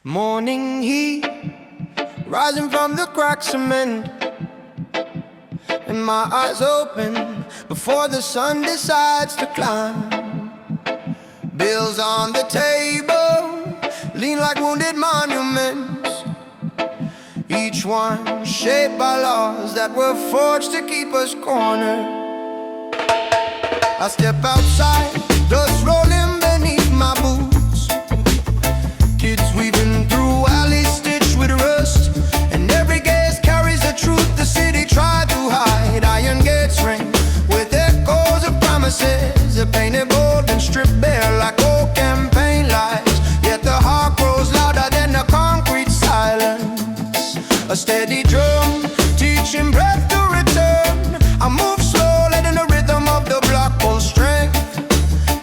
Morning heat rising from the cracked cement, and my eyes open before the sun decides to climb. Bills on the table lean like wounded monuments, each one shaped by laws that were forged to keep us cornered. I step outside, dust rolling beneath my boots, kids weaving through alleys stitched with rust, and every gaze carries the truth the city tried to hide. Iron gates ring with echoes of promises, they're painted bold and stripped bare like old campaign lies. Yet the heart grows louder than the concrete silence, a steady drum teaching breath to return. I move slow, letting the rhythm of the block pull strength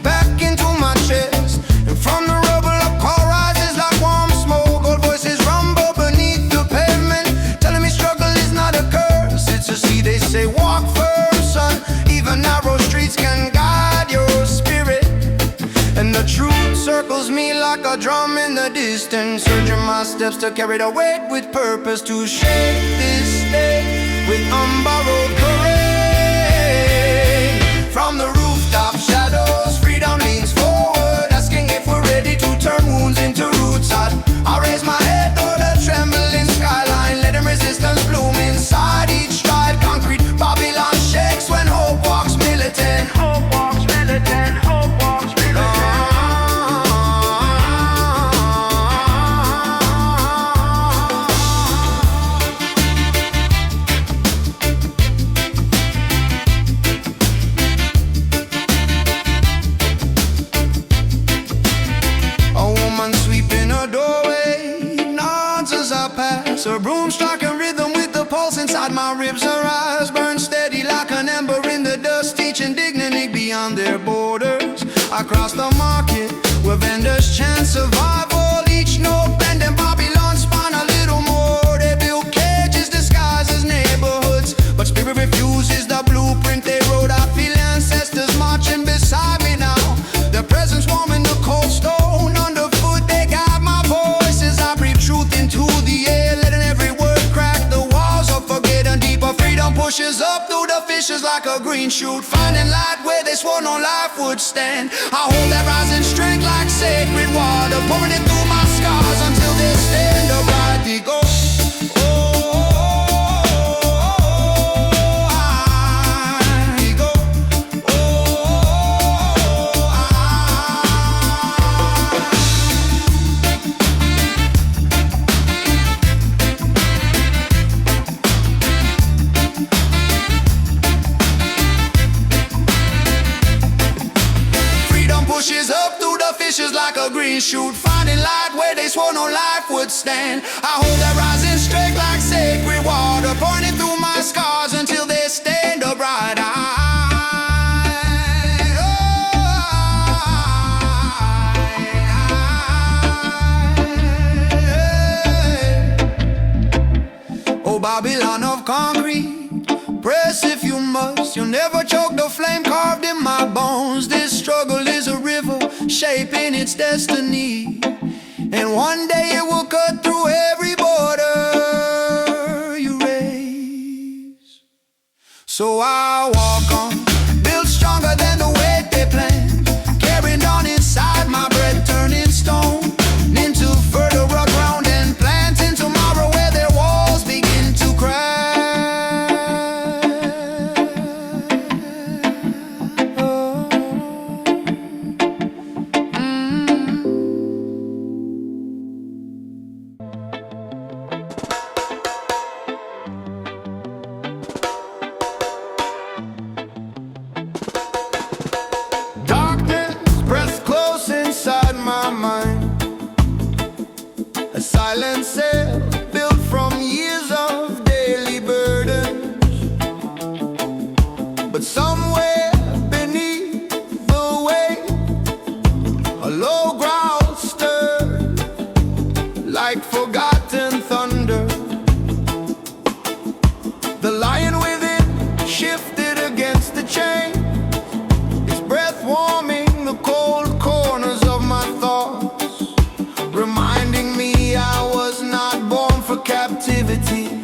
back into my chest, and from the rubble a call rises like warm smoke. Old voices rumble beneath the pavement, telling me struggle is not a curse, it's a seed. They say walk firm, son, even narrow streets can guide your spirit, and the truth circles me like a drum in the distance, urging my steps to carry the weight with purpose, to shake this state with unborrowed courage. From the rooftop shadows, freedom leans forward, asking if we're ready to turn wounds into roots. I raise my head toward the trembling skyline, letting resistance bloom inside each stride. Concrete Babylon shakes when hope walks militant. Hope walks militant, hope walks militant. A broom striking rhythm with the pulse inside my ribs. Her eyes burn steady like an ember in the dust, teaching dignity beyond their borders. I cross the market where vendors chant survival, each note bending Babylon spine a little more. They build cages disguised as neighborhoods, but spirit refuses the blueprint they wrote. I feel ancestors marching beside me now, their presence warming the cold stone underfoot. They guide my voices, I breathe truth into the air, freedom pushes up through the fissures like a green shoot, finding light where they swore no life would stand. I hold that rising strength like sacred water, pouring it through my scars until they stand upright. They go, pushes up through the fissures like a green shoot, finding light where they swore no life would stand. I hold that rising strength like sacred water, pouring it through my scars until they stand upright. Oh, Babylon of concrete, press if you must, you'll never choke the flame carved in my bones. This struggle is a river shaping its destiny, and one day it will cut through every border you raise. So I walk on, built stronger than the weight they planned, carrying on inside my breath, turning stone into fertile ground, and planting tomorrow where their walls begin to crack. A silent sail built from years of daily burdens, but somewhere beneath the weight a low growl stirred like forgotten thunder. The lion within shifted against the chain, his breath warming the cold corners of my thoughts, reminding me creativity.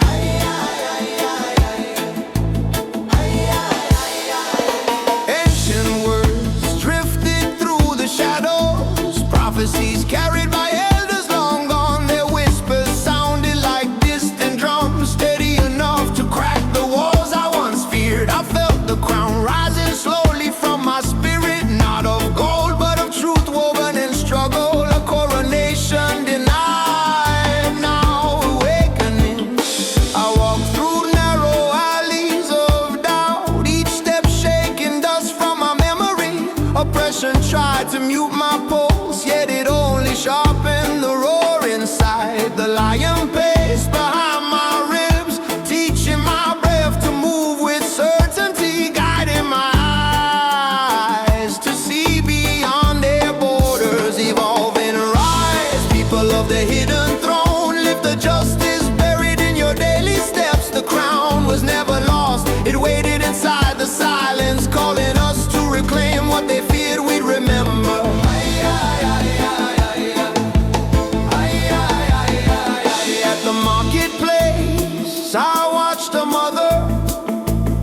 Ancient words drifted through the shadows, prophecies carried by elders long gone. Their whispers sounded like distant drums, steady enough to crack the walls I once feared. I felt the crown rising slowly from my spirit, not of gold but of truth woven in struggle. A coronation denied, now awakening. I walk through narrow alleys of doubt, each step shaking dust from my memory. Oppression tried to mute my pulse, yet it only sharpened the roar inside. The lion paced behind my ribs, teaching my breath to move with certainty, guiding my eyes to see beyond their borders. Evolve and rise, people of the hidden throne, lift the justice buried in your daily steps. The crown was never lost, it waited inside the silence, calling us to reclaim what they feared we'd remember. At the marketplace, I watched a mother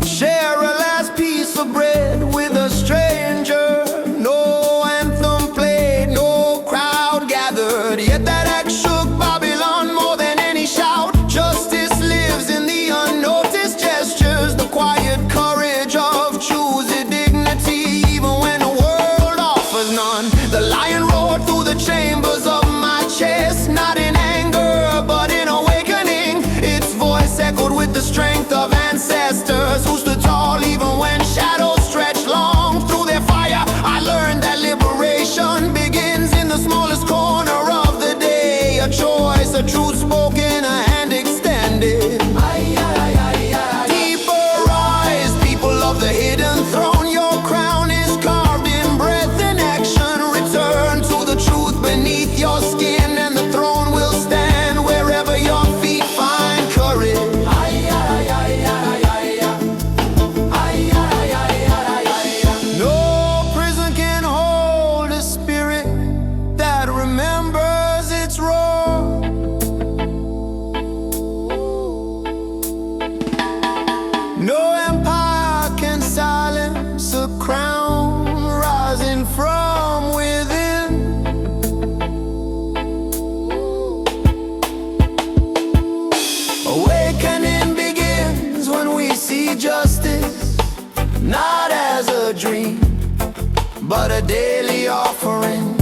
share a last piece of bread with a stranger. No anthem played, no crowd gathered, yet that act shook Babylon more than any shout. Justice lives in the unnoticed gestures, the quiet courage of choosing dignity even when the world offers none. The lion roared through the chambers of my chest, not in anger but in awakening. Its voice echoed with the strength of ancestors who stood tall even when shadows stretched long. Through their fire I learned that liberation begins in the smallest corner of the day. A choice, a truth spoken, a hand extended. Deeper rise, people of the hidden throne, your crown is carved in breath and action. Return to the truth beneath your skin, and the throne will stand wherever your feet find courage. No prison can hold a spirit that remembers its roar. No empire can silence a crown rising from within. Awakening begins when we see justice, not as a dream, but a daily offering.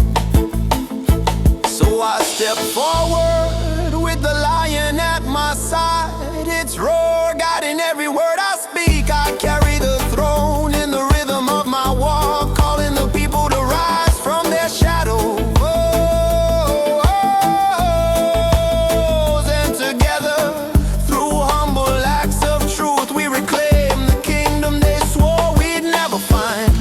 So I step forward with the lion at my side, its roar guiding every word I speak. I carry the throne in the rhythm of my walk, calling the people to rise from their shadows. And together, through humble acts of truth, we reclaim the kingdom they swore we'd never find.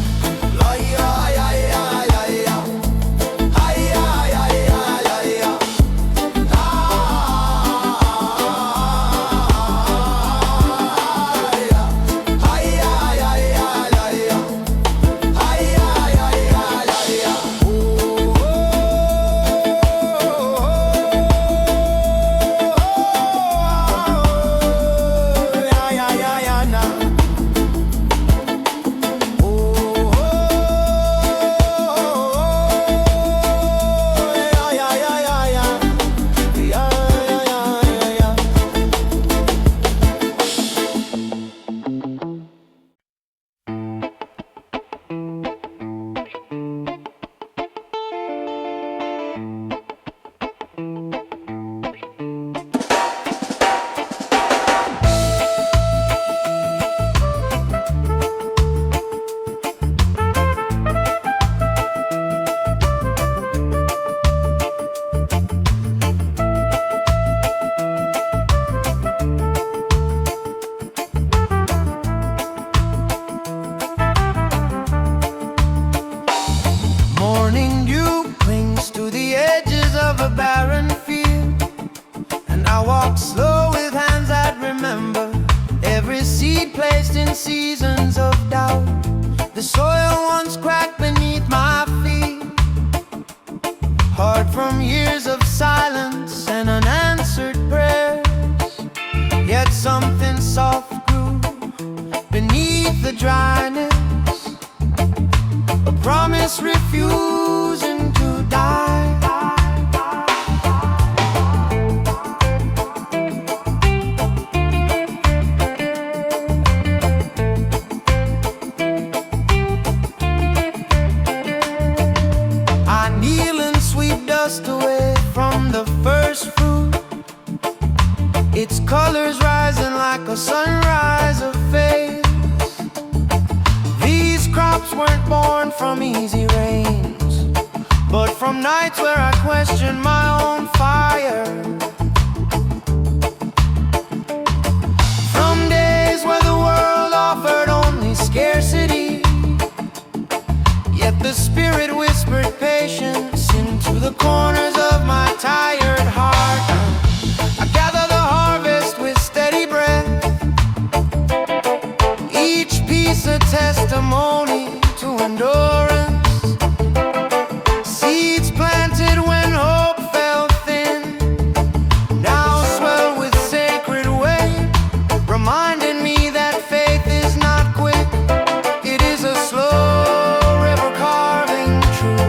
seasons of doubt. The soil once cracked beneath my feet, hard from years of silence and unanswered prayers. just refusing to die. I kneel and sweep dust away from the first fruit, its colors rising like a sunrise of faith. These crops weren't born from easy rains, but from nights where I questioned my own fire. From days where the world offered only scarcity, yet the Spirit whispered patience into the corners of my tired heart. I gather the harvest with steady breath, each piece a testimony to endurance. Seeds planted when hope felt thin now swell with sacred weight, reminding me that faith is not quick, it is a slow river carving true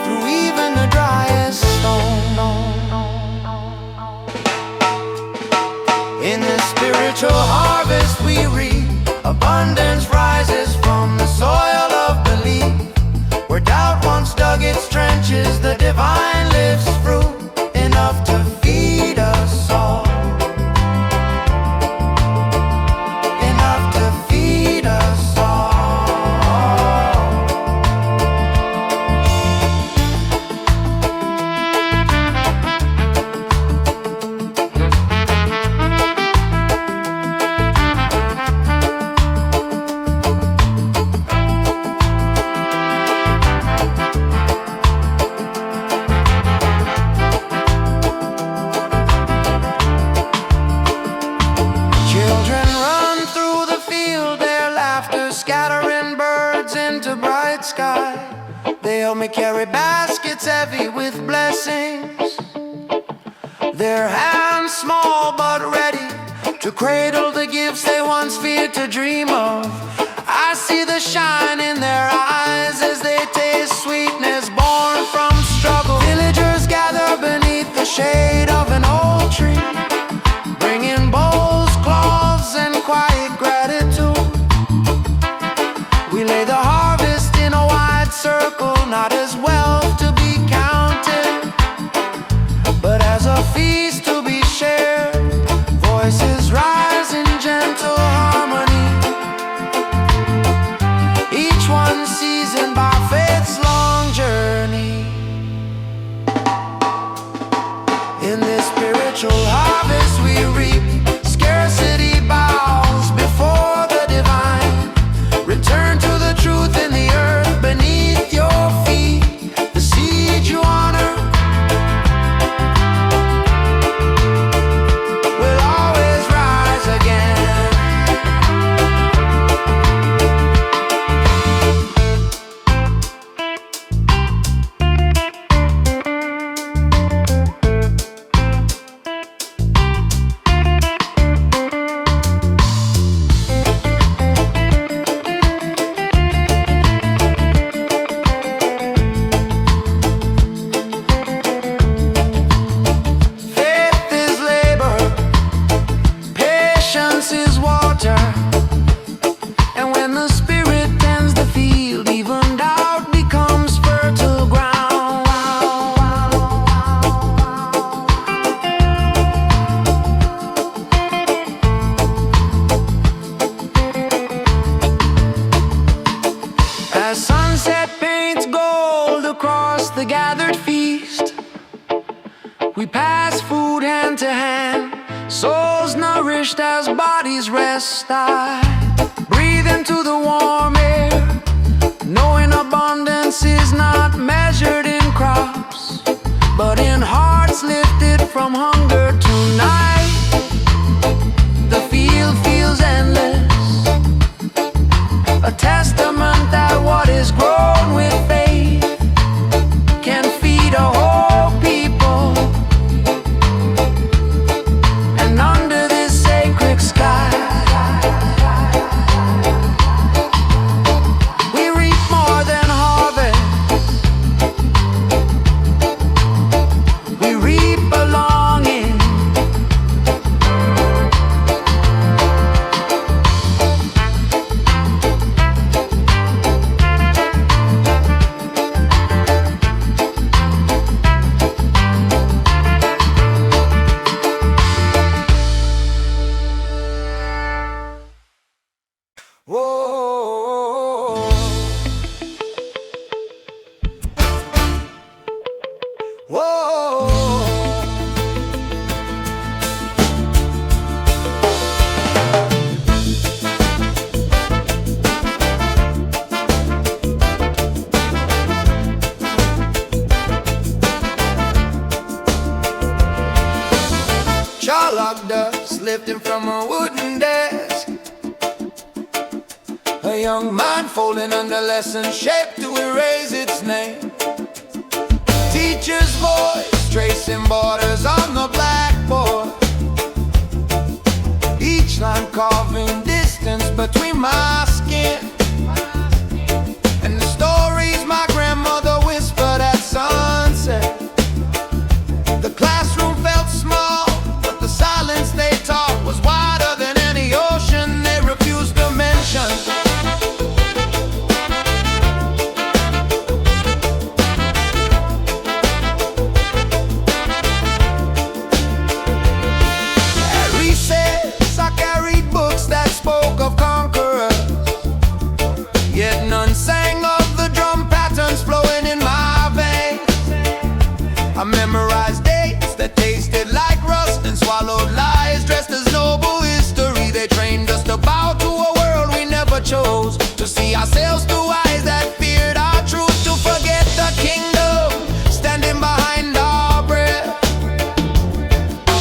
through even the driest stone. In this spiritual harvest we reap, abundance rises from the soil of belief. Where doubt once dug its trenches, the divine lifts fruit enough to feed us all. Enough to feed us all. Children run through the field, their laughter scattering birds into bright sky. They help me carry baskets heavy with blessings, their hands small but ready to cradle the gifts they once feared to dream of. I see the shine in their eyes as they taste sweetness born from struggle. Villagers gather beneath the shade of an old tree, bringing bowls, cloths, and quiet gratitude. We lay the harvest in a wide circle, not as wealth to be counted, but as a feast to be shared. Voices rise in gentle harmony, each one seasoned by faith's long journey. In this spiritual harvest we reap, scarcity bows before the divine. Return to the truth in the earth beneath your feet, the seed you honor will always rise again. Faith is labor, patience is water, and when the Spirit tends the field, even doubt becomes fertile ground. As sunset paints gold across the gathered feast, we pass food hand to hand, souls nourished as bodies rest. I breathe into the warm air, knowing abundance is not measured in crops, but in hearts lifted from hunger tonight. The field feels endless, a testament that what is grown with faith can feed a whole people. And under this sacred sky, we reap more than charlock dust lifting from a wooden desk. A young mind folding under lesson shaped to erase its name. Teacher's voice tracing borders on the blackboard. Each line carving distance between my skin and the stories my grandmother whispered at sunset. The classroom felt small, but the silence they taught was wider than any ocean they refused to mention. At recess, I carried books that spoke of conquerors, yet none sang of the drum patterns flowing in my veins. I memorized dates that tasted like rust and swallowed lies dressed as noble history. They trained us to bow to a world we never chose, to see ourselves through eyes that feared our truth, to forget the kingdom standing behind our breath.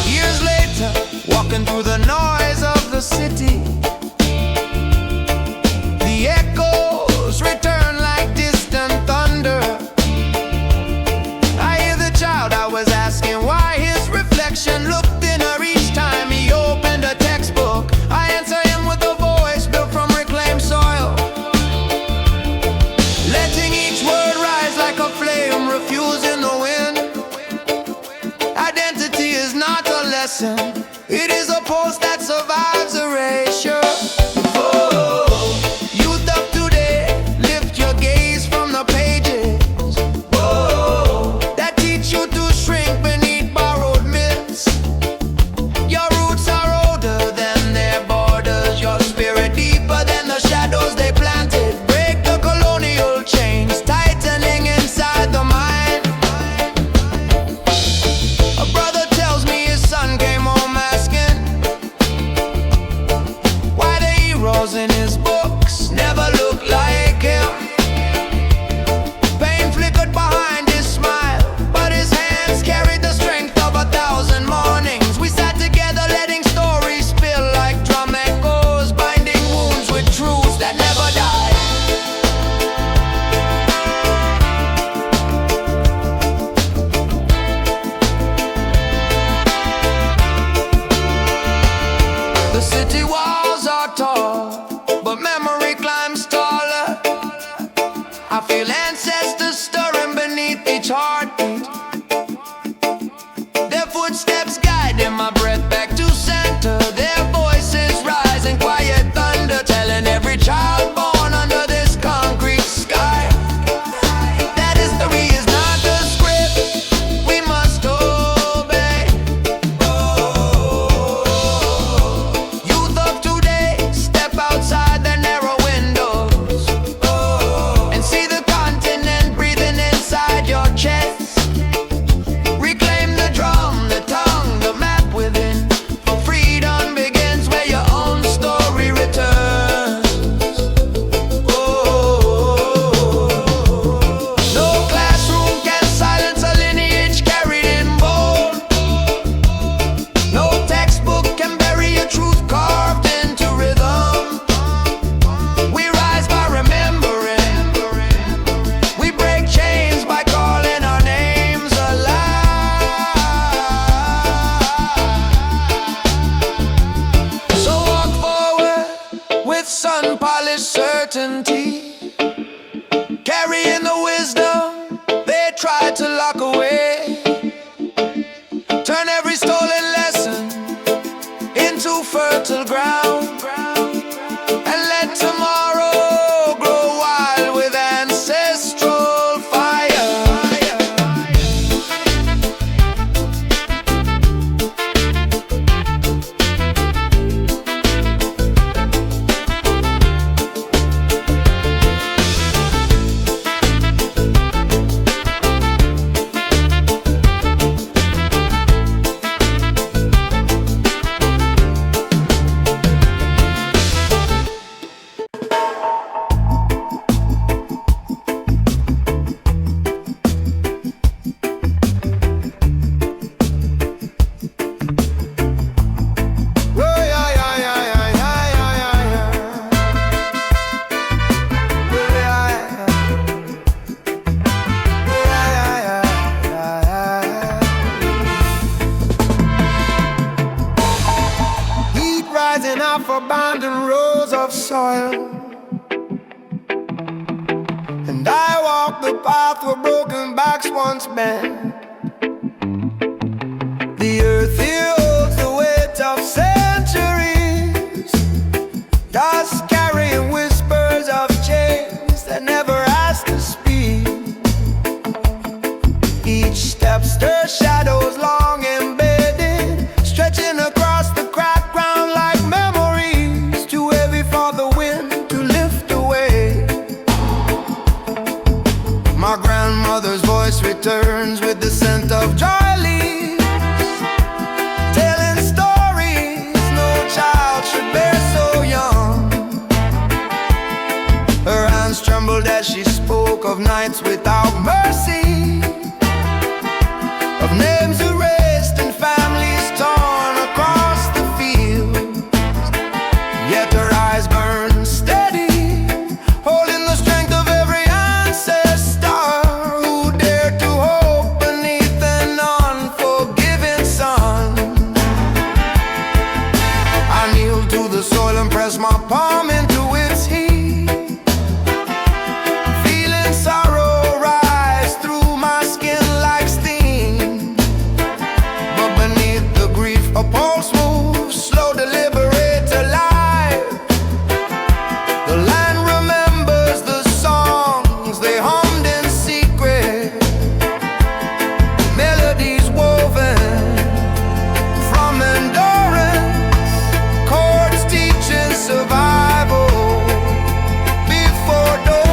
Years later, walking through the noise of the city, the echoes return like distant thunder. I hear the child I was asking why his reflection looked thinner each time he opened a textbook. I answer him with a voice built from reclaimed soil, letting each word rise like a flame, refusing the wind. Identity is not a lesson, it is a pulse that survives erasure. Oh, youth of today, lift your gaze from the pages. Oh, that teach you to shrink beneath borrowed myths. Your roots are older than their borders, your spirit deeper than the shadows they planted. Break the colonial chains, tightening inside the mind. A brother tells me his son came home asking why the heroes in his books never look like him. Pain flickered behind his smile, but his hands carried the strength of 1,000 mornings. We sat together letting stories spill like drum echoes, binding wounds with truths that never die. The city walls are tall, but memory climbs taller. I feel ancestors stirring beneath each heartbeat, their footsteps guiding my breath back to center. Their voices rise in quiet thunder, telling every child born under this concrete sky that history is not the script we must obey. Youth of today, step outside their narrow windows and see the continent breathing inside your chest. Reclaim the drum, the tongue, abandoned rows of soil, and I walk the path where broken backs once bent. The earth here holds the weight of centuries, dust carrying whispers of chains that never ask to speak. Each step stirs shadows long embedded, stretching across the cracked ground like memories too heavy for the wind to lift away. My grandmother's voice returns with the scent of joy leaves, telling stories no child should bear so young. Her hands trembled as she spoke of nights without mercy, of names erased and families torn across the field. Yet her eyes burn steady, holding the strength of every ancestor who dared to hope beneath an unforgiving sun. I kneel to the soil and press my palm into its heat, feeling sorrow rise through my skin like steam. But beneath the grief, a pulse moves, slow, deliberate, alive. The land remembers the songs they hummed in secret, melodies woven from endurance, chords teaching survival before dawn.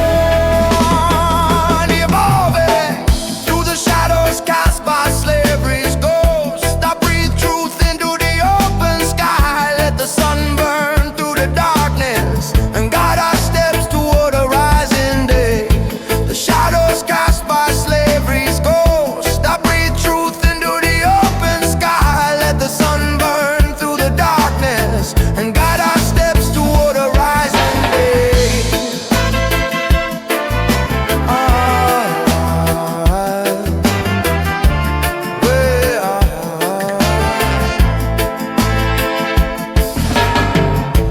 Evolving through the shadows cast by slavery's ghost, I breathe truth into the open sky. Let the sun burn through the darkness and guide our steps toward a rising day. The shadows cast by slavery's ghost, I breathe truth into the open sky. Let the sun burn through the darkness and guide our steps toward a rising day.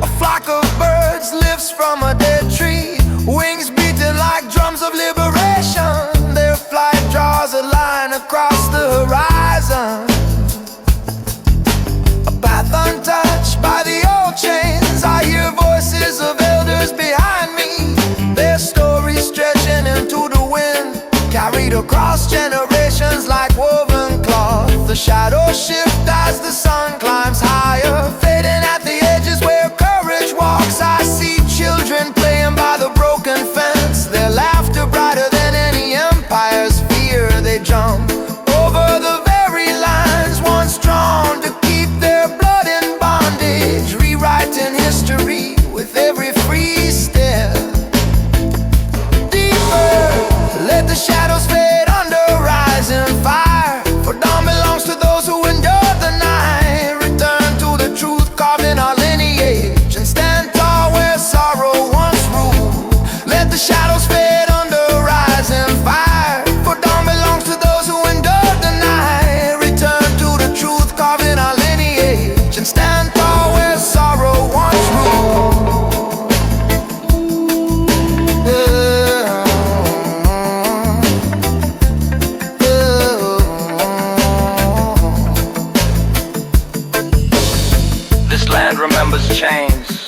A flock of birds lifts from a dead tree, wings beating like drums of liberation. Their flight draws a line across the horizon, a path untouched by the old chains. I hear voices of elders behind me, their stories stretching into the wind, carried across generations like woven cloth. The shadows shift as the sun climbs higher, fading at the edges where courage walks. I see children playing by the broken fence, their laughter brighter than any empire's fear. They jump over the very lines once drawn to keep their blood in bondage, rewriting history with every free step. Deeper, let the shadows fade under rising fire, for dawn belongs to those who endure the night. Return to the truth carved in our lineage and stand tall where sorrow once ruled. Let the shadows fade under rising fire, for dawn belongs to those who endure the night. Return to the truth carved in our lineage and stand tall where sorrow once ruled. This land remembers chains,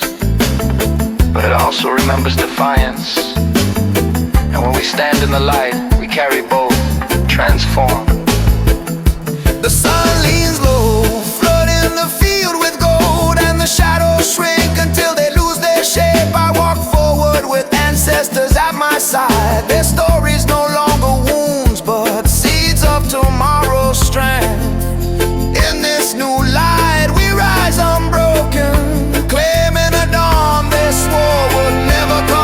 but it also remembers defiance. And when we stand in the light, we carry both, transform. The sun leans low, flooding the field with gold, and the shadows shrink until they lose their shape. I walk forward with ancestors at my side, their stories no longer wounds, but seeds of tomorrow's strength. In this new light, we rise unbroken, claiming a dawn they swore would never come.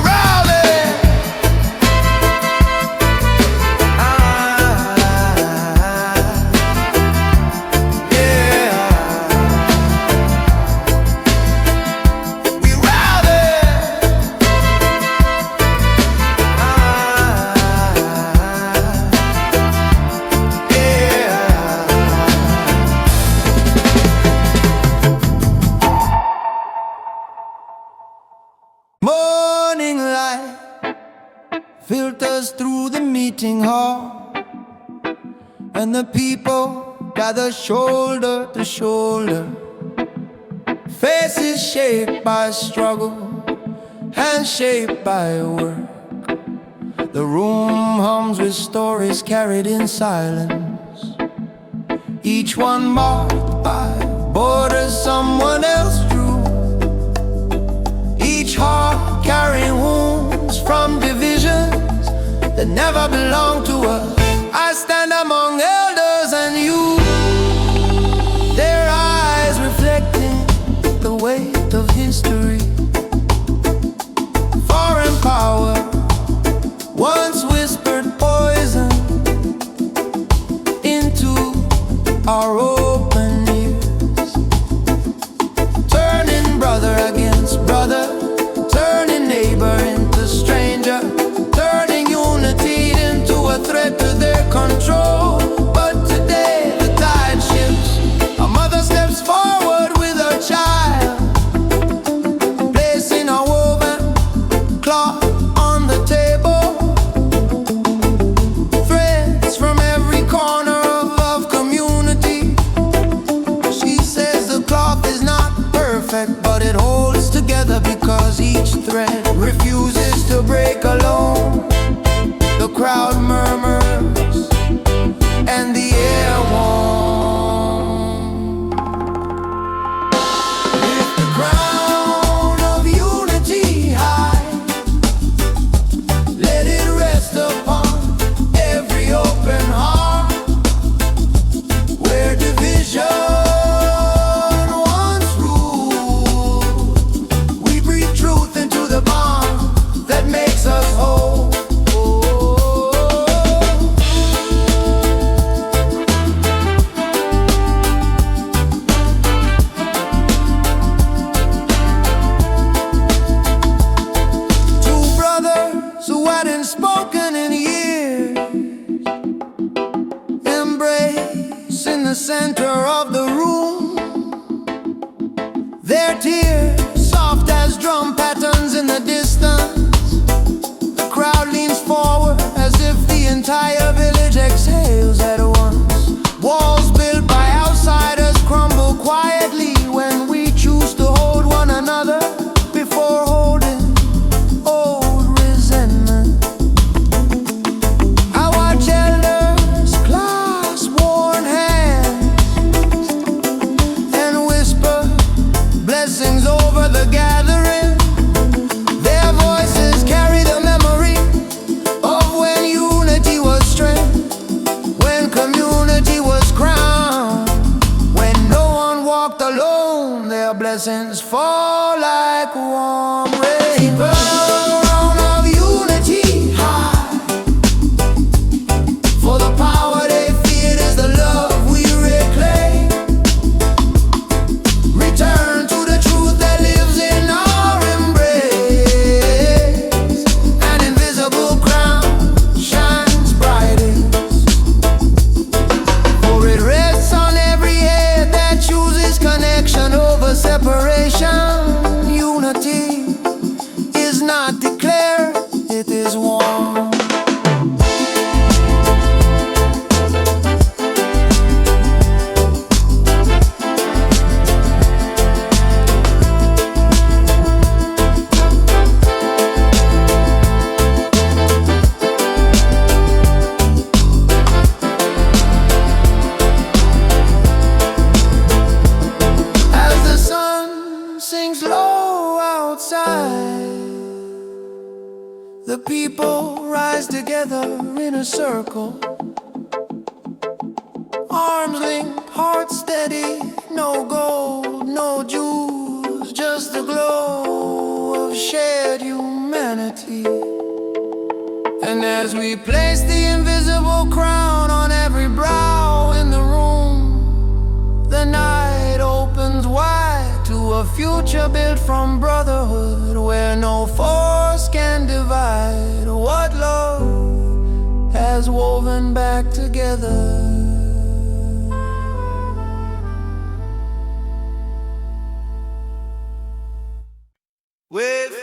Rally, enters through the meeting hall, and the people gather shoulder to shoulder, faces shaped by struggle, hands shaped by work. The room hums with stories carried in silence, each one marked by borders someone else drew, each heart carrying wounds from divisions that never belonged to us. I stand among elders and you, their eyes reflecting the weight of history. Foreign power once whispered poison into our open ears, turning brother against brother, turning neighbor into stranger, turning unity into a threat to their control. But today the tide shifts. A mother steps forward with her child, placing a woven cloth on the table. Threads from every corner of community. She says the cloth is not perfect, but it holds together because each thread refuses to break alone. The crowd murmurs and the air warms. Lift the crown of unity high, let it rest upon every open heart. Where division once ruled, we breathe truth into the bond that makes us whole. Two brothers who hadn't spoken in years embrace in the center of the room, their tears soft as drum patterns in the distance. The crowd leans forward as if the entire village exhales at once. Walls built by outsiders crumble quietly when we choose to hold one another before holding old resentment. I watch elders clasp worn hands and whisper blessings over the gathering. Their voices carry the memory of when unity was strength, when community was crowned, when no one walked alone. Their blessings fall like warm rain. Keep a crown of unity high, for the power they feared is the love we reclaim. Return to the truth that lives in our embrace. An invisible crown shines brightest, for it rests on every head that chooses connection over separation. Unity is not declared, it is warm. As the sun sinks low outside, the people rise together in a circle, arms linked, hearts steady, no gold, no jewels, just the glow of shared humanity. And as we place the invisible crown on every brow in the room, the night opens wide to a future built from brotherhood, where no force can divide what love has woven back together. Wave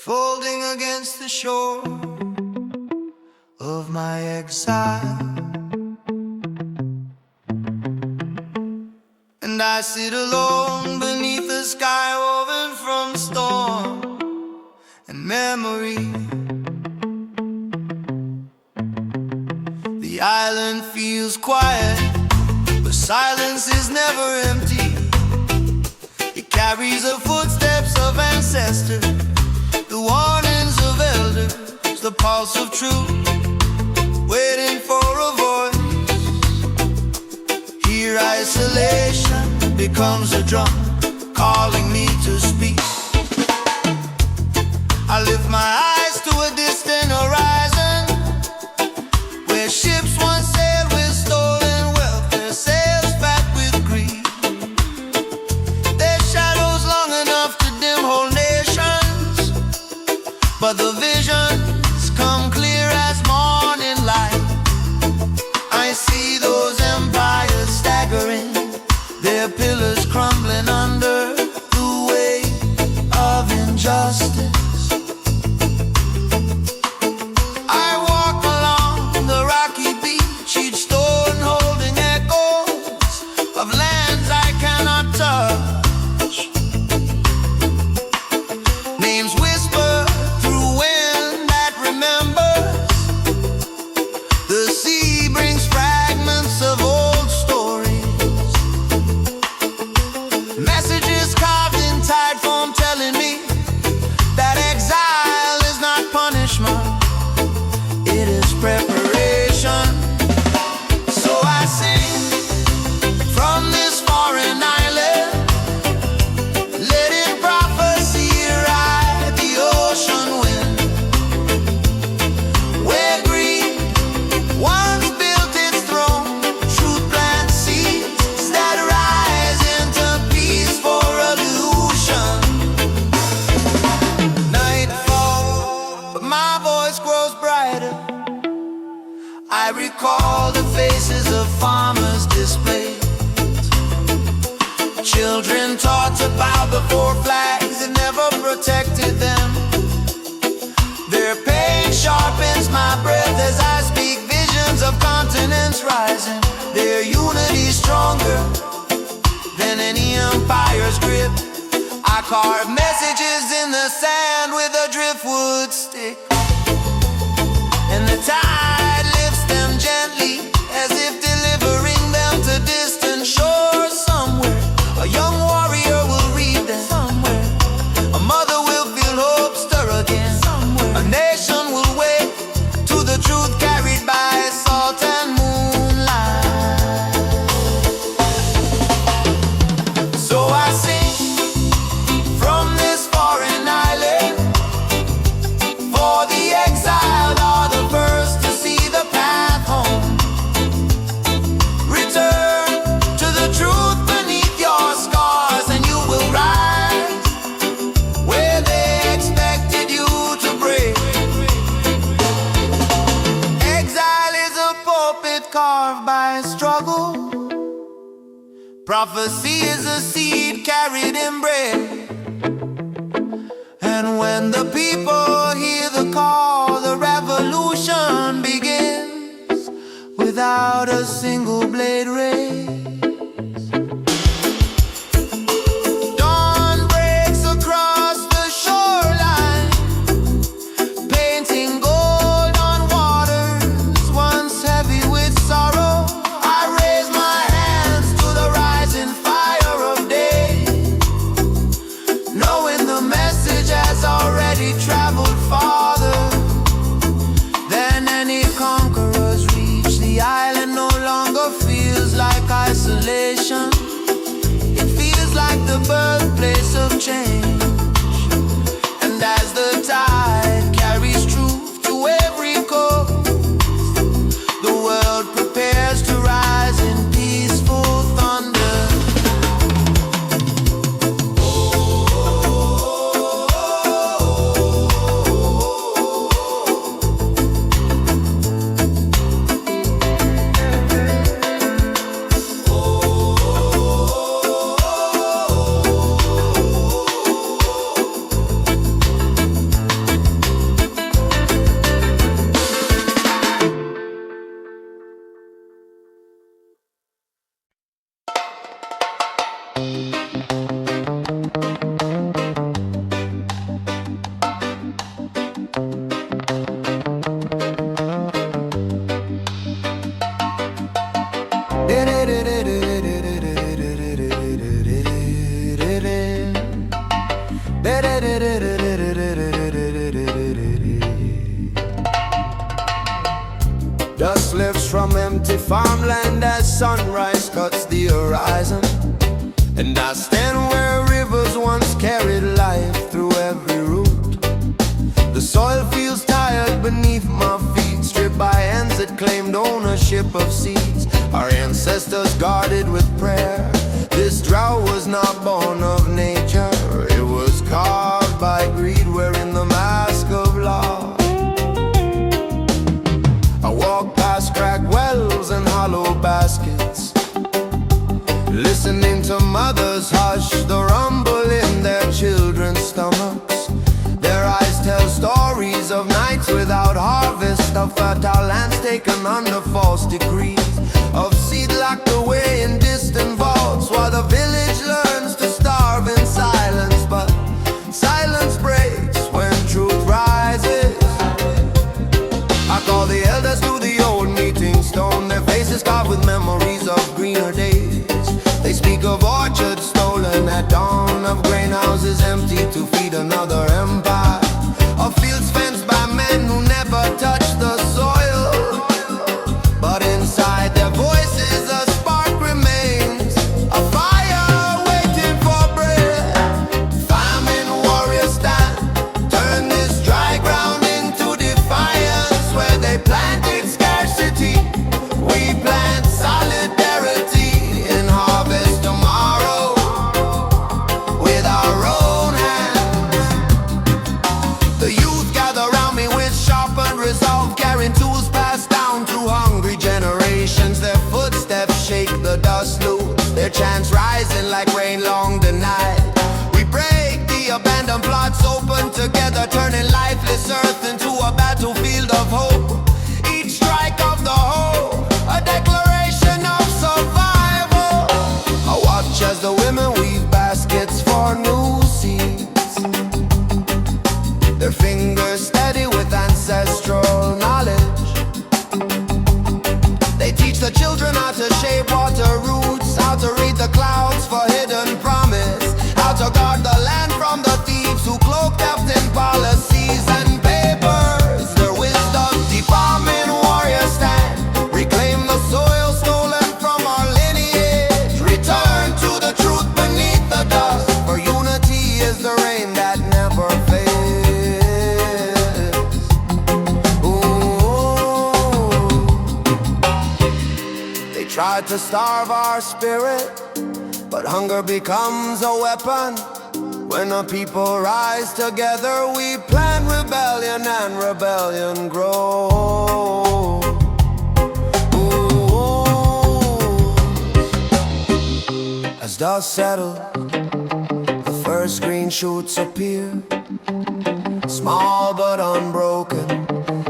folding against the shore, exile. And I sit alone beneath the sky woven from storm and memory. The island feels quiet, but silence is never empty. It carries the footsteps of ancestors, the warnings of elders, the pulse of truth, waiting for a voice. Here isolation becomes a drum, calling me to speak. I lift my eyes to a distant horizon, where ships once sailed with stolen wealth, their sails fat with greed. Their shadows long enough to dim whole nations, but the visions come clear as morning light. I see those empires staggering, their pillars crumbling under the weight of injustice. I walk along the rocky beach, each stone holding echoes of lands I cannot touch. Names whisper through wind that remembers. The sea brings fragments of old stories, messages carved in tide foam telling me that exile is not punishment, it is preparation. So I sing from this foreign island, letting prophecy ride the ocean wind, where greed once built its throne. Truth plants seeds that rise into peaceful illusion. Nightfall, but my voice grows brighter. I recall the faces of farmers displayed, children taught to bow before flags that never protected them. Their pain sharpens my breath as I speak visions of continents rising, their unity stronger than any empire's grip. I carve messages in the sand with a driftwood stick, and the tide lifts them gently as if delivering them to distant shores. Somewhere a young warrior will read them, somewhere a mother will feel hope stir again, somewhere a nation will wake to the truth carried by salt and moonlight. So I sing from this foreign island, for the exiled are the first to see the path home. Return to the truth beneath your scars, and you will rise where they expected you to break. Exile is a pulpit carved by struggle. Prophecy is a seed carried in bread. And when the people hear the call, the revolution begins without a single blade raised. Dawn breaks across the shoreline, painting gold on waters once heavy with sorrow. I raise my hands to the rising fire of day, knowing the message has already traveled farther than any conqueror's reach. The island no longer feels like isolation, it feels like the birthplace of change. And as the tide carries truth to every coast, the world prepares to rise in peaceful thunder. Dust lifts from empty farmland as sunrise cuts the horizon. And I stand where rivers once carried life through every root. The soil feels tired beneath my feet, stripped by hands that claimed ownership of seeds. Our ancestors guarded with prayer. This drought was not born of nature, it was carved by greed, wearing the mask of law. I walk past cracked wells and hollow baskets, listening to mothers hush the rumble in their children's stomachs. Their eyes tell stories of nights without harvest, of fertile lands taken under false decrees, of seed locked away in distant vaults, while the village learns to starve in silence. But silence breaks when truth rises. I call the elders to the old meeting stone, their faces carved with memories of greener days. They speak of orchards stolen at dawn, of grain houses empty to feed another empire, of fields fenced by men who never touched the soil. But inside their voices a spark remains, a fire waiting for breath. Famine warriors stand, turn this dry ground into defiance. Where they planted scarcity, we plant solidarity. In harvest tomorrow, with our own hands. The youth gather round me with sharpened resolve, carrying tools passed down through hungry generations. Their footsteps shake the dust loose, their chants rising like rain long denied. We break the abandoned plots open together, turning lifeless earth into a battlefield of hope. Each strike of the hoe, a declaration of survival. I watch as the women weave baskets for new seeds, their fingers steady with ancestral knowledge. They teach the children how to shape water roots, how to read the clouds for hidden promise, how to guard the land from the thieves who cloak theft in policies and papers. Their wisdom deep farming warriors stand, reclaim the soil stolen from our lineage, return to the truth beneath the dust, for unity is the rain that never fails. Ooh. They tried to starve our spirit, but hunger becomes a weapon. When a people rise together, we plan rebellion and rebellion grows. As dust settles, the first green shoots appear, small but unbroken,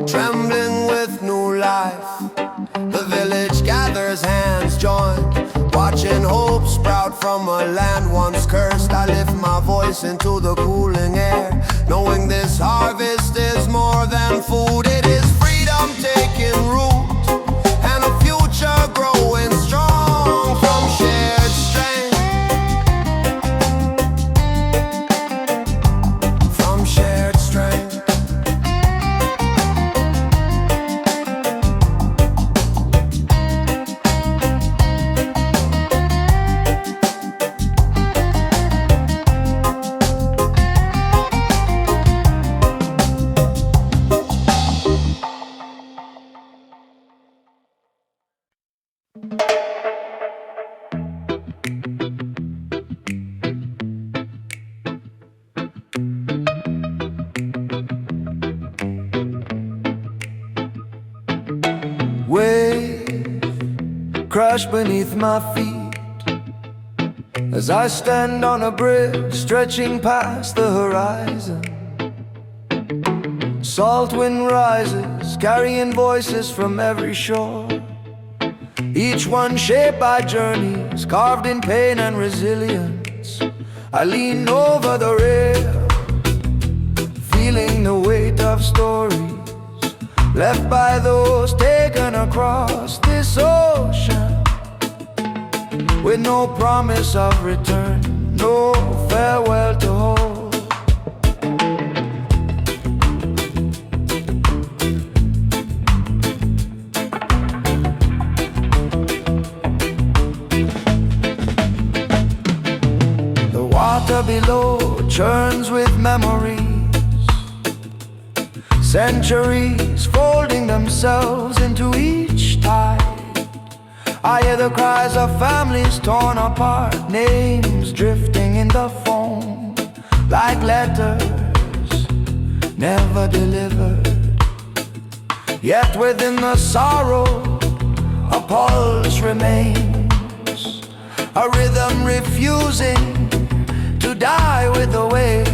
trembling with new life. The village gathers, hands joined, watching hope sprout from a land once cursed. I lift my voice into the cooling air, knowing this harvest is more than food. It is freedom taking root, and a future growing strong from shared strength. From shared strength. Wave crash beneath my feet as I stand on a bridge stretching past the horizon. Salt wind rises, carrying voices from every shore. each one shaped by journeys, carved in pain and resilience. I lean over the rail, feeling the weight of stories left by those taken across this ocean, with no promise of return, no farewell to hold. Water below churns with memories, centuries folding themselves into each tide. I hear the cries of families torn apart, names drifting in the foam like letters never delivered. Yet within the sorrow a pulse remains, a rhythm refusing to die with the waves.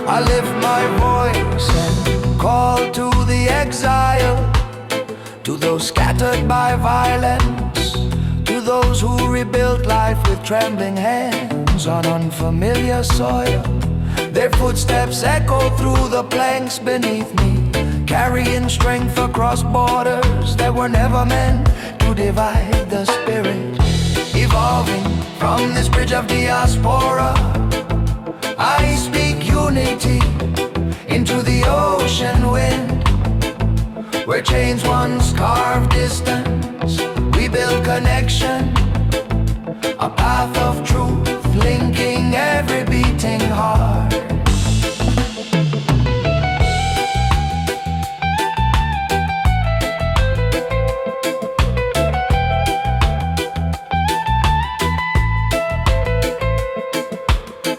I lift my voice and call to the exile, to those scattered by violence, to those who rebuilt life with trembling hands on unfamiliar soil. Their footsteps echo through the planks beneath me, carrying strength across borders that were never meant to divide the spirit. Evolving from this bridge of diaspora, I speak unity into the ocean wind, where chains once carved distance, we build connection, a path of truth linking every beating heart.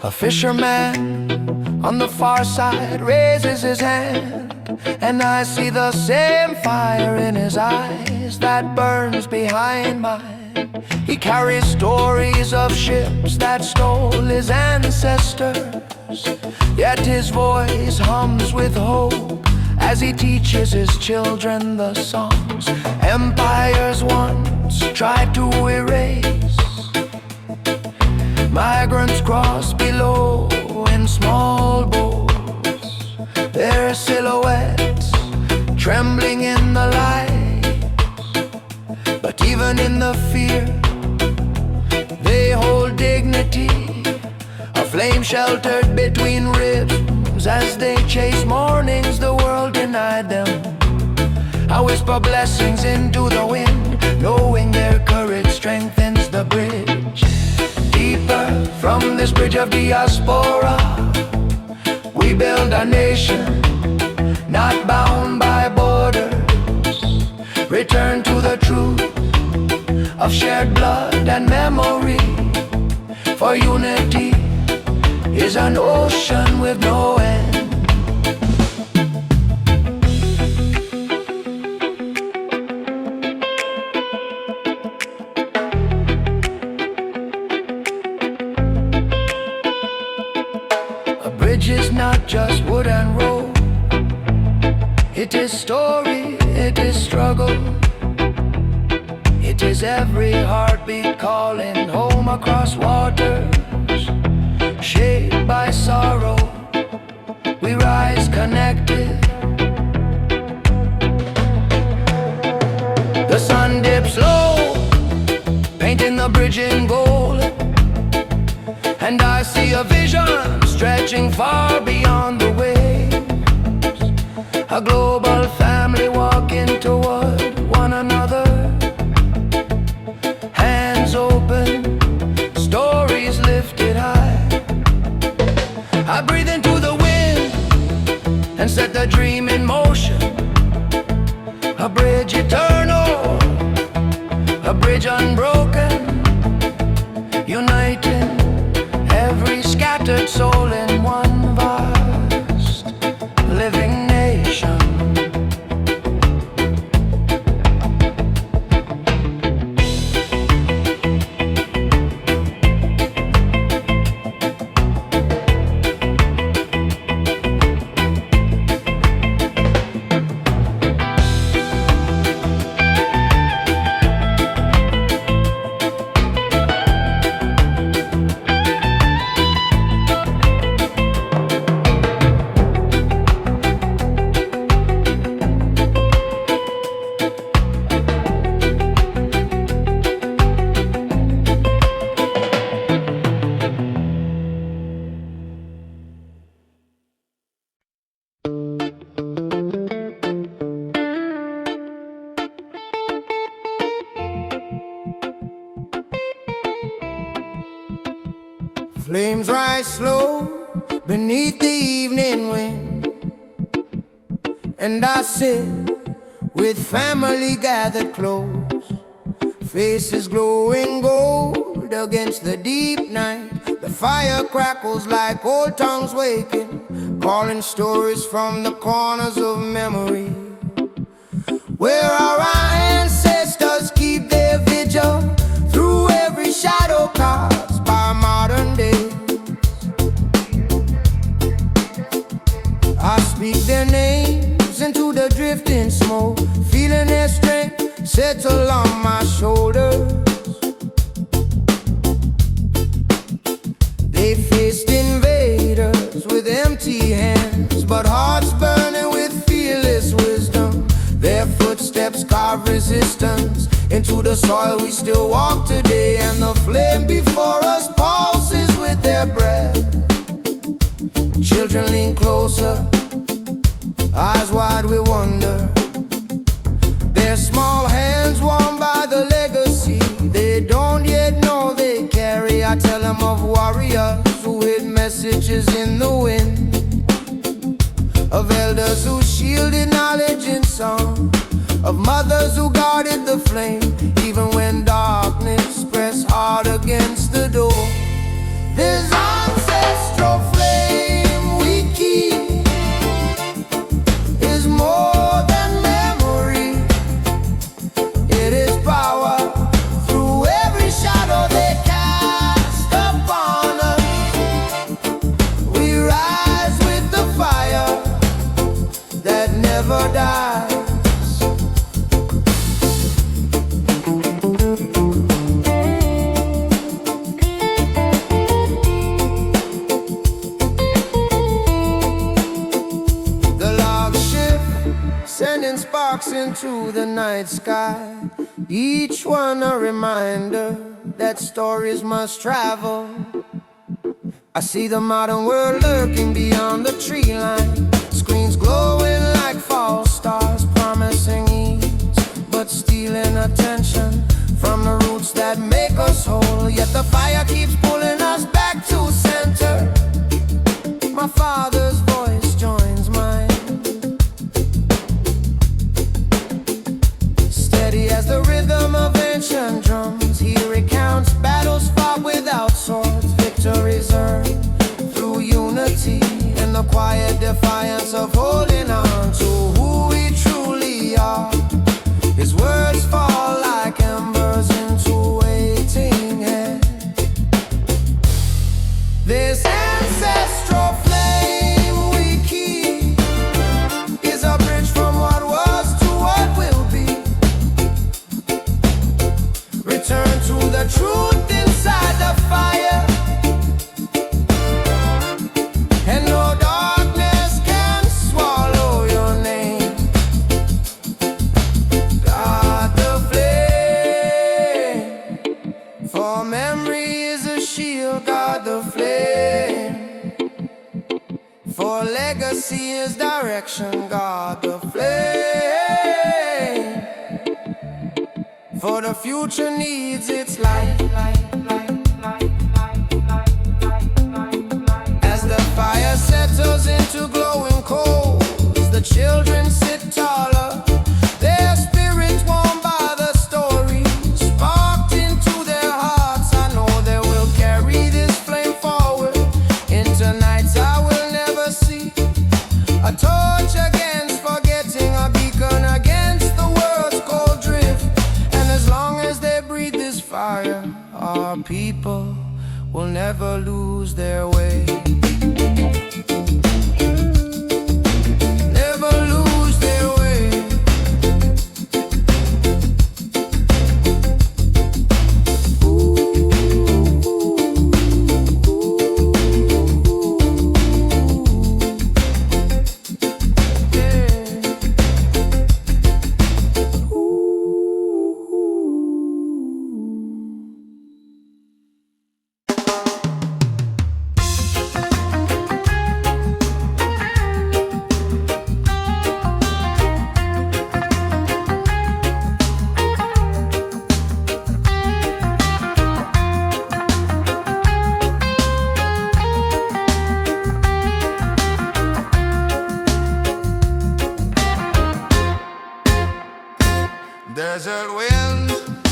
A fisherman on the far side raises his hand, and I see the same fire in his eyes that burns behind mine. He carries stories of ships that stole his ancestors, yet his voice hums with hope as he teaches his children the songs empires once tried to erase. Migrants cross below in small boats, their silhouettes trembling in the light. But even in the fear, they hold dignity, a flame sheltered between ribs as they chase mornings the world denied them. I whisper blessings into the wind, knowing their courage strengthens the bridge. Deeper from this bridge of diaspora, we build a nation not bound by borders. Return to the truth of shared blood and memory, for unity is an ocean with no end. Bridge is not just wood and road, it is story, it is struggle, it is every heartbeat calling home across waters. Shaped by sorrow, we rise connected. The sun dips low, painting the bridge in gold, and I see a vision stretching far beyond the waves. A global family walking toward one another, hands open, stories lifted high. I breathe into the wind and set the dream in motion. A bridge eternal, a bridge unbroken, uniting every scattered soul in one vast living nation. Flames rise slow beneath the evening wind, and I sit with family gathered close, faces glowing gold against the deep night. The fire crackles like old tongues waking, calling stories from the corners of memory, where our ancestors keep their vigil through every shadow cast by modern day. I speak their names into the drifting smoke, feeling their strength settle on my shoulders. They faced invaders with empty hands, but hearts burning with fearless wisdom. Their footsteps carve resistance into the soil we still walk today, and the flame before us pulses with their breath. Children lean closer, eyes wide with wonder, their small hands warmed by the legacy they don't yet know they carry. I tell them of warriors who hid messages in the wind, of elders who shielded knowledge in song, of mothers who guarded the flame even when darkness pressed hard against the door. This ancestral flame we keep is more than memory. It is power through every shadow they cast upon us. We rise with the fire that never dies. Sending sparks into the night sky, each one a reminder that stories must travel. I see the modern world lurking beyond the tree line, screens glowing like false stars, promising ease but stealing attention from the roots that make us whole. Yet the fire keeps pulling us back to center. My father's voice joins mine, as the rhythm of ancient drums. He recounts battles fought without swords, victories earned through unity, and the quiet defiance of holding on to who we truly are. His words fall like embers into waiting air. This ancestral flame we keep is a bridge from what was to what will be. Return to the truth inside the fire, and no darkness can swallow your name. Guard the flame, for memory is a shield. Guard the flame, for legacy is direction. Guard the flame, for the future needs its light. As the fire settles into glowing coals, the children sit taller, their spirits warmed by the story sparked into their hearts. I know they will carry this flame forward into nights I will never see. A torch against forgetting, a beacon against the world's cold drift. As long as they breathe this fire, our people will never lose their way. Never lose their way.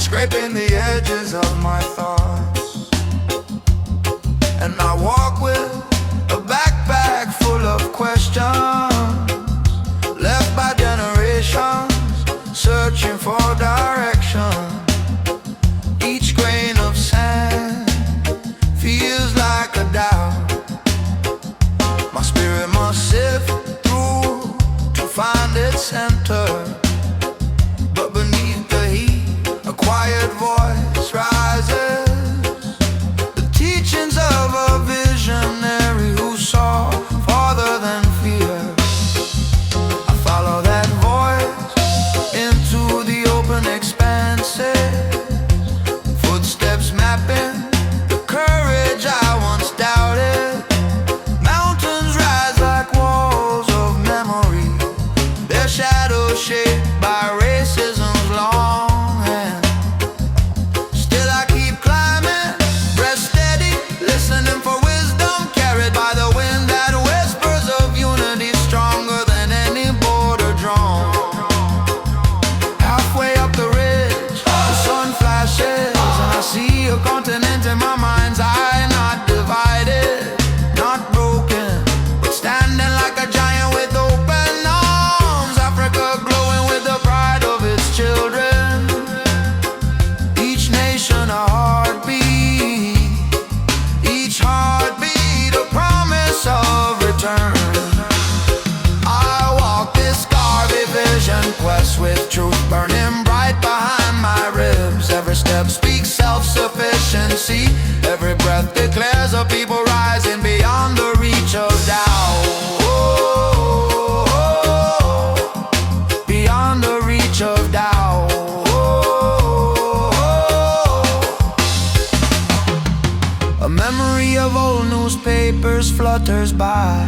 scraping the edges of my thoughts. And I walk with a backpack full of questions, left by generations, searching for direction. Each grain of sand feels like a doubt. My spirit must sift through to find its center. But beneath the heat, a quiet voice rises, the teachings of a visionary who saw farther than fear. I follow that voice into the open expanses, footsteps mapping the courage I once doubted. Mountains rise like walls of memory, their shadows shaped by racism's long hand. Still I keep climbing, breath steady, listening for wisdom carried by the wind that whispers of unity, stronger than any border drawn. Halfway up the ridge, the sun flashes, and I see a continent in my mind's eye, not divided, not broken, but standing like a giant with open arms. Africa glowing with the pride of its children. Each nation a heartbeat, each heartbeat a promise of return. I walk this Garvey vision quest with truth burning bright behind my ribs. Every step speaks self-sufficiency, every breath declares a people rising beyond the reach of doubt. Beyond the reach of doubt. A memory of old newspapers flutters by,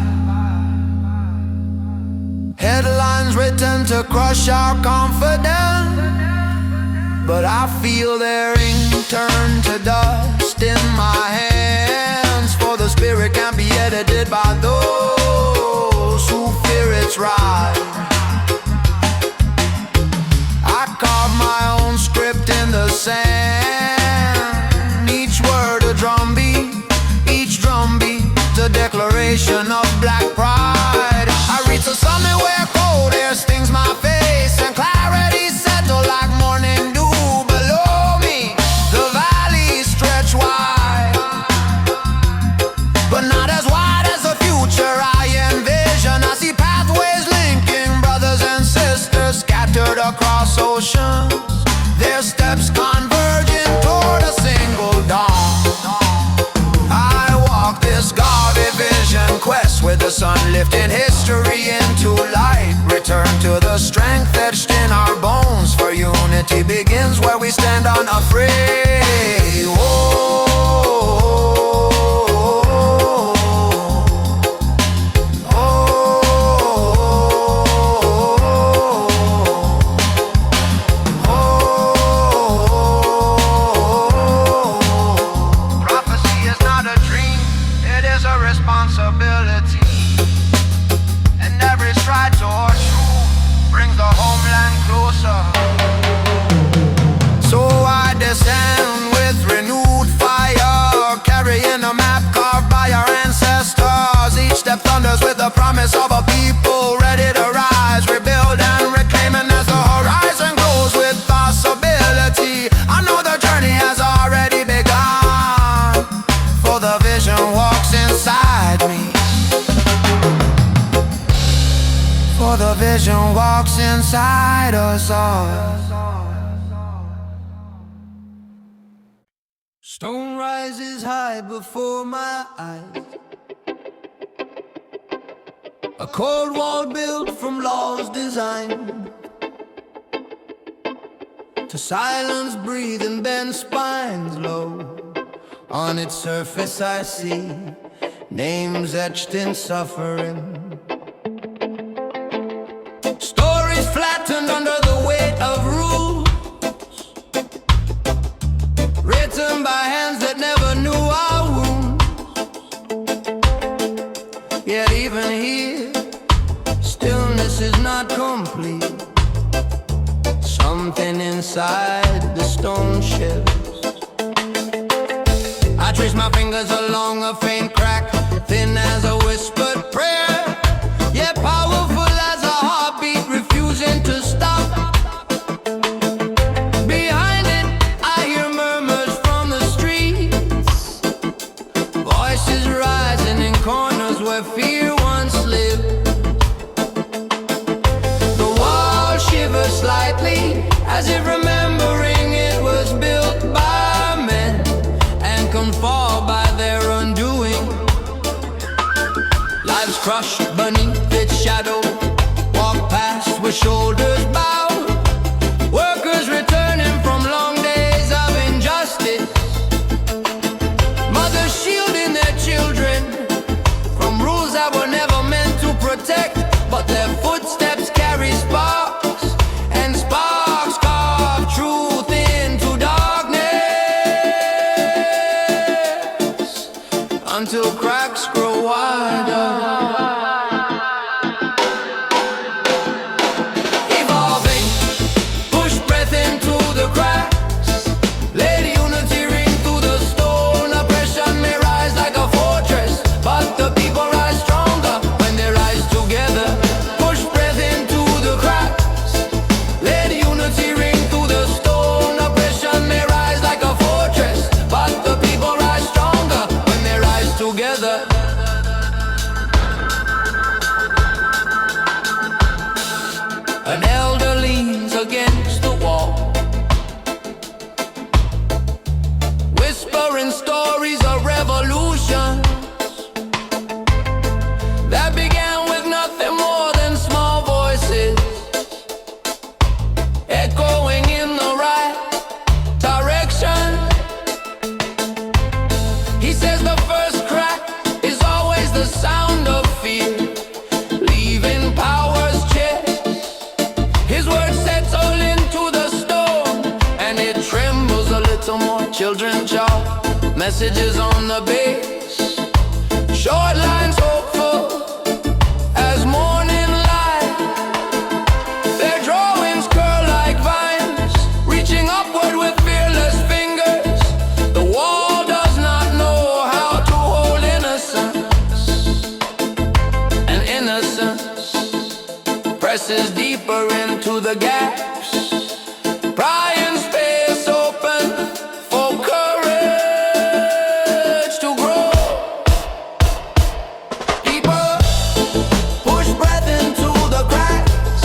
headlines written to crush our confidence. But I feel their ink turn to dust in my hands, for the spirit can't be edited by those who fear its rise. I carve my own script in the sand, each word a drumbeat, each drumbeat a declaration of black pride. I reach the summit where cold air stings my face and clarity settle like morning dew. Below me the valleys stretch wide, but not as wide as the future I envision. I see pathways linking brothers and sisters scattered across oceans, their steps converging toward a single dawn. I walk this Garvey vision quest with the sun lifting history into light. Return to the strength etched in our bones, for unity begins where we stand unafraid. Whoa. With the promise of a people ready to rise, rebuild and reclaim, and as the horizon grows with possibility, I know the journey has already begun, for the vision walks inside me, for the vision walks inside us all. Stone rises high before my eyes, a cold wall built from laws designed to silence breathing, bend spines low. On its surface I see names etched in suffering, stories flattened under the weight of rules, written by hands that never knew our wounds. Yet even here, stillness is not complete. Some something inside the stone shells. I trace my fingers along a faint crack, thin as a whispered prayer, yet powerful as a heartbeat refusing to stop. Behind it, I hear murmurs from the streets, voices rising in corners where fear once lived. The wall shivers slightly, as if remembering it was built by men and can fall by their undoing. Lives crushed beneath its shadow, walk past with shoulders bowed. Workers returning from long days of injustice, mothers shielding their children from rules that were never meant to protect, but their footsteps carry sparks, and sparks carve truth into darkness until cracks grow wider. Evolving, push breath into the cracks, let unity ring through the stone. Oppression may rise like a fortress, but the people rise stronger when they rise together. Push breath into the cracks, let unity ring through the stone. Oppression may rise like a fortress, but the people rise stronger when they rise together. An elder leans against the wall, whispering stories of revolutions that began with nothing more than small voices echoing in the right direction. He says the first crack is always the sound of fear, leaving power's chest. His words settle into the stone, and it trembles a little more. Children chalk messages on the base, short lines hopeful as morning light. Their drawings curl like vines, reaching upward with fearless fingers. The wall does not know how to hold innocence, and innocence presses deeper into the gaps, prying space open for courage to grow deeper. Push breath into the cracks,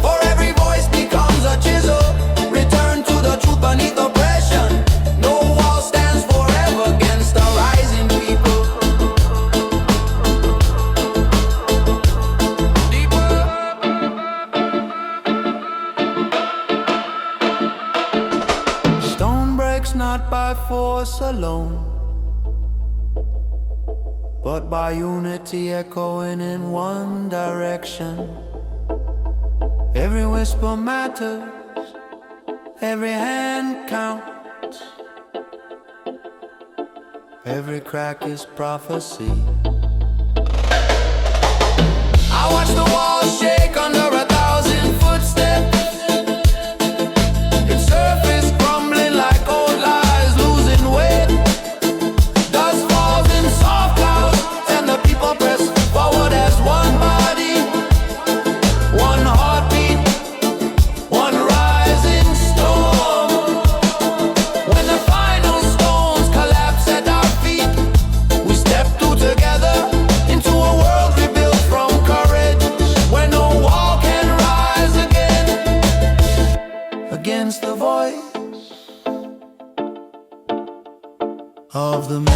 for every voice becomes a chisel. Return to the truth beneath oppression. No wall stands forever against the rising people. Deeper. Stone breaks not by force alone, but by unity echoing in one direction. Every whisper matters, every hand counts, every crack is prophecy. I watch the walls shake under 1,000 footsteps, its surface crumbling like old lies losing weight. Dust falls in soft clouds, and the people press forward as one body, one heartbeat, one rising storm. When the final stones collapse at our feet, we step through together into a world rebuilt from courage, where no wall can rise again against the voice of the many.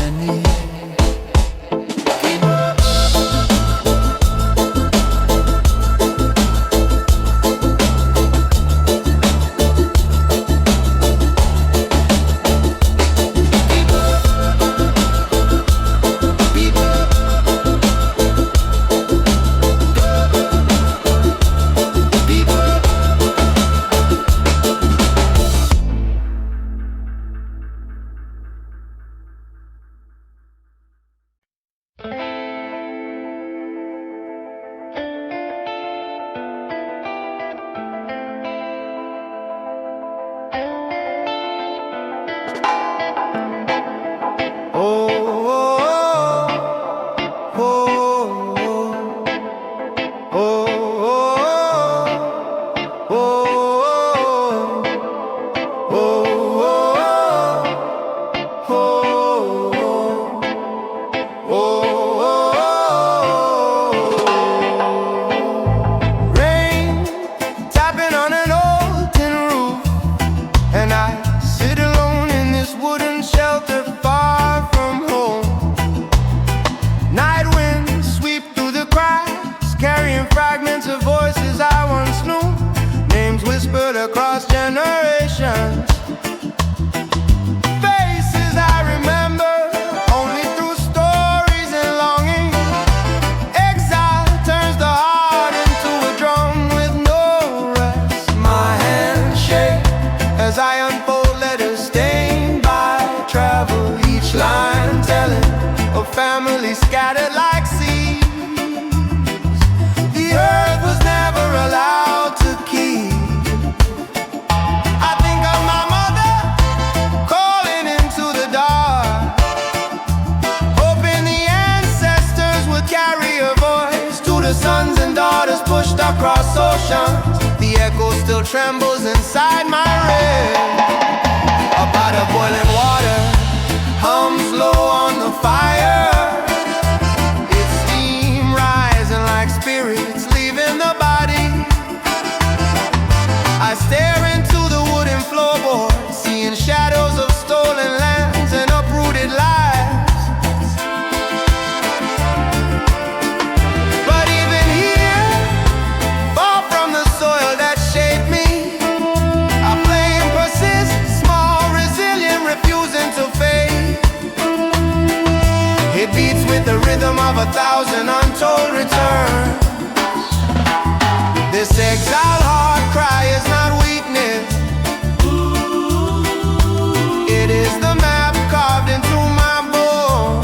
across oceans. The echo still trembles inside my ribs. A pot of boiling water hums low on the fire. Its steam rising like spirits leaving the body. I stare into the wooden floorboard, seeing shadows of stolen lands and uprooted lives. But even here, far from the soil that shaped me, a flame persists, small, resilient, refusing to fade. It beats with the rhythm of 1,000 untold returns. This exile heart cry is not weakness. It is the map carved into my bone.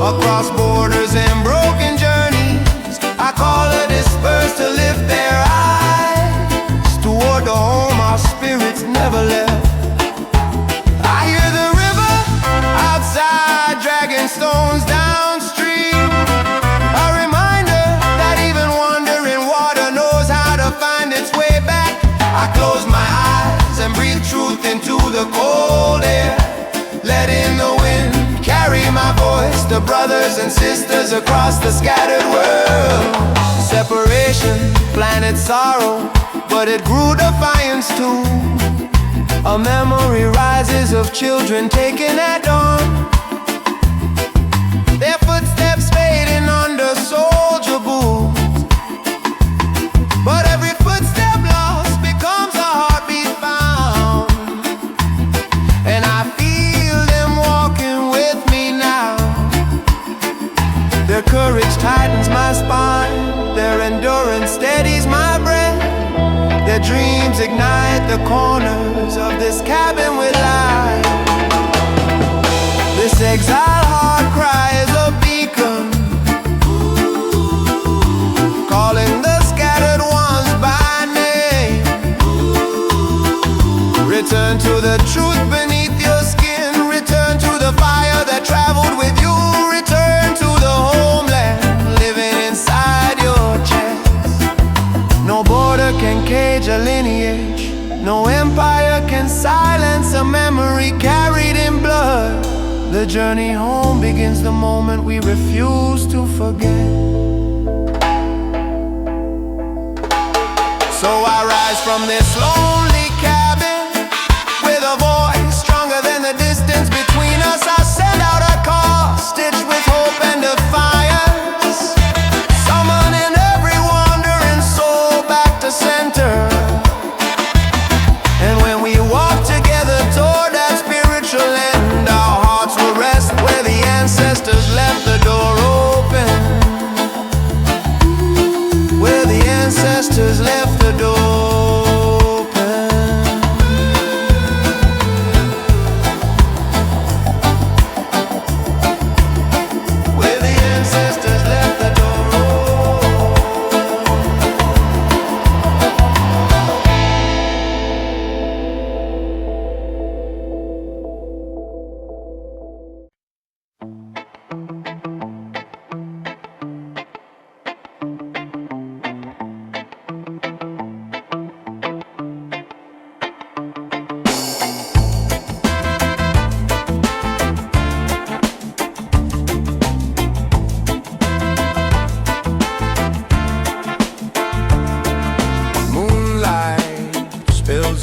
Across borders and broken journeys, I call the dispersed to lift their eyes toward the home our spirits never left. I hear the river outside dragging stones downstream. A reminder that even wandering water knows how to find its way back. I close my eyes and breathe truth into the cold air, letting the wind carry my voice to brothers and sisters across the scattered world. Separation planted sorrow, but it grew defiance too. A memory rises of children taken at dawn, their footsteps fading under soldier boots. But every footstep lost becomes a heartbeat found, and I feel them walking with me now. Their courage tightens my spine, their endurance steadies my breath. Their dreams ignite the corners of this cabin with light. This exile heart cry is a beacon, calling the scattered ones by name. Return to the truth beneath your skin. Return to the fire that traveled with you. Return to the homeland living inside your chest. No border can cage a lineage, no empire can silence a memory carried in blood. The journey home begins the moment we refuse to forget. So I rise from this lonely cabin with a voice stronger than the distance between us. I send out a call stitched with hope and defiance, summoning every wandering soul back to center. And when we walk together toward that spiritual end, our hearts will rest where the ancestors left the door open. Where the ancestors left the door open. Where the ancestors left the door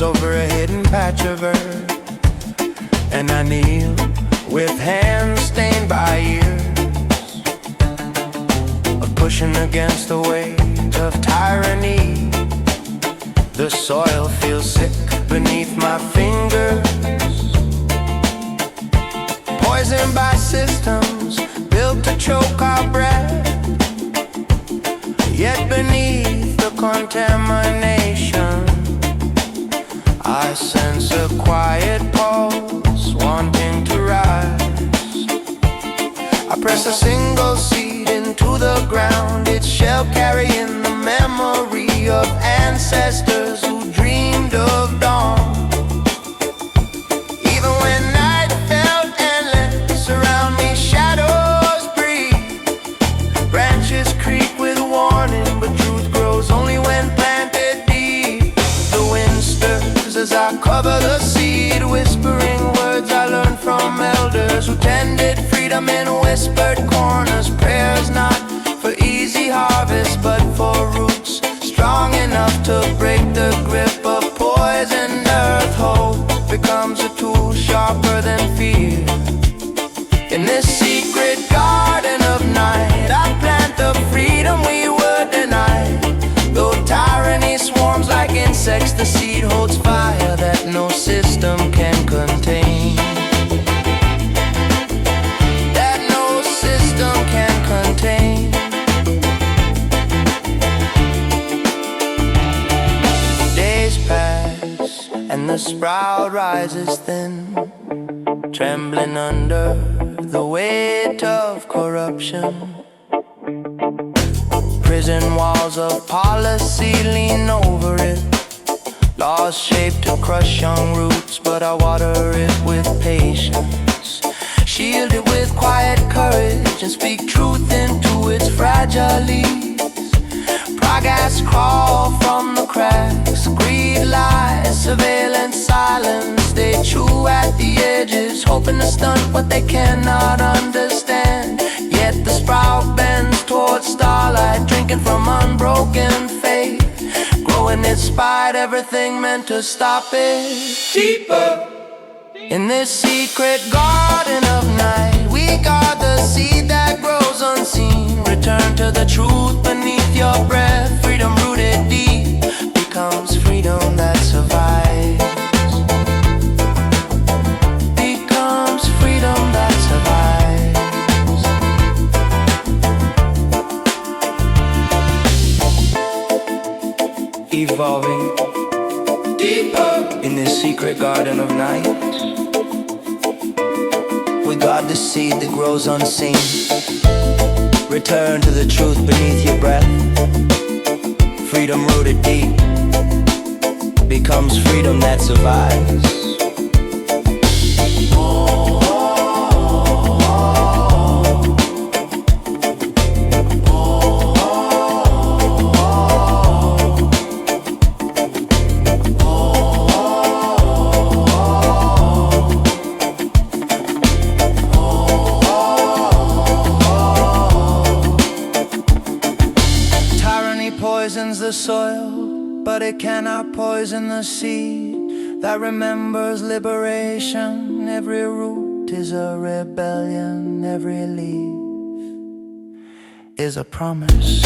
over a hidden patch of earth, and I kneel with hands stained by years of pushing against the weight of tyranny. The soil feels sick beneath my fingers, poisoned by systems built to choke our breath. Yet beneath the contamination, I sense a quiet pulse wanting to rise. I press a single seed into the ground, its shell carrying the memory of ancestors who dreamed of dawn. Even when night felt endless around me, shadows breathe, branches creak with warning, but truth system can contain. That no system can contain. Days pass and the sprout rises thin, trembling under the weight of corruption. Prison walls of policy lean over it, laws shaped to crush young roots, but I water it with patience. Shield it with quiet courage and speak truth into its fragile leaves. Progress crawl from the cracks, greed lies, surveillance silence. They chew at the edges, hoping to stunt what they cannot understand. Yet the sprout bends towards starlight, drinking from unbroken faith, growing despite everything meant to stop it. Deeper in this secret garden of night, we guard the seed that grows unseen. Return to the truth beneath your breath. Freedom rooted deep becomes freedom that survives. Becomes freedom that survives. Evolving deeper in this secret garden of night. We guard the seed that grows unseen. Return to the truth beneath your breath. Freedom rooted deep becomes freedom that survives. Poisons the soil, but it cannot poison the seed that remembers liberation. Every root is a rebellion, every leaf is a promise.